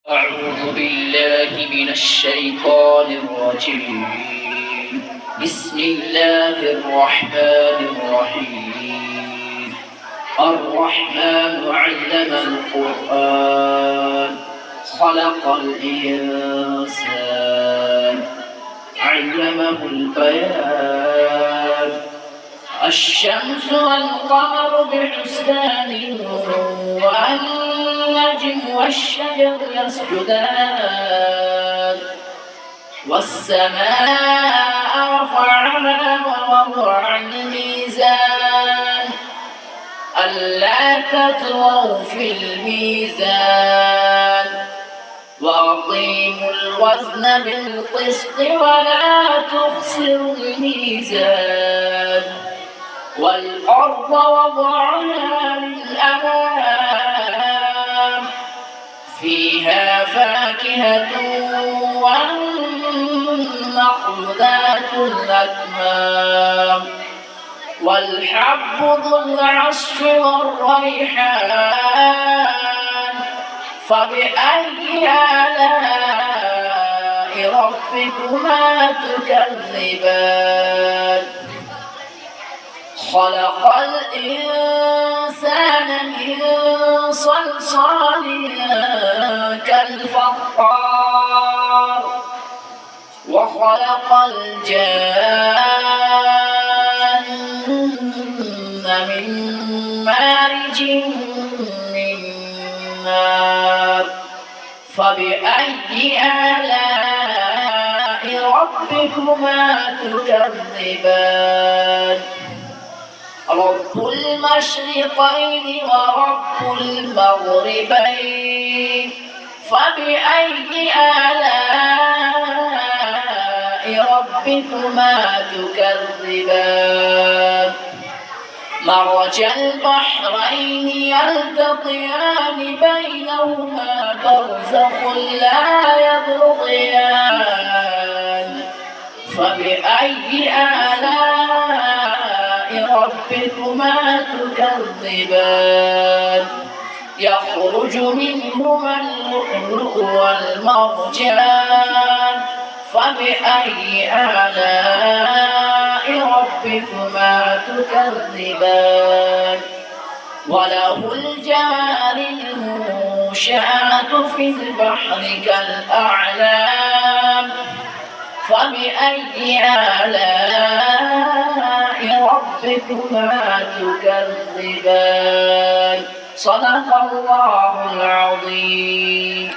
أعوذ بالله من الشيطان الرجيم. بسم الله الرحمن الرحيم. الرحمن علم القرآن خلق الإنسان علمه البيان. الشمس والقمر بحسبان والنجم والشجر يسجدان والسماء رفعها ووضع الميزان ألا تطغوا في الميزان وأقيموا الوزن بالقسط ولا تخسروا الميزان والأرض وضعها للأنام فيها فاكهة والنخل ذات الأكمام والحب ذو العصف والريحان فبأي آلاء ربكما تكذبان. خلق الإنسان من صلصال كالفخار وخلق الجان من مارج من نار فبأي آلاء ربكما تكذبان. رب المشرقين ورب المغربين فبأي آلاء ربكما تكذبان. مرج البحرين يلتقيان بينهما برزخ لا يبغيان فبأي آلاء ربكما تكذبان. يخرج منهما اللؤلؤ والمرجان فبأي آلاء ربكما تكذبان. وله الجوار المنشآت في البحر كالأعلام فبأي آلاء ربكما تكذبان. صدق الله العظيم.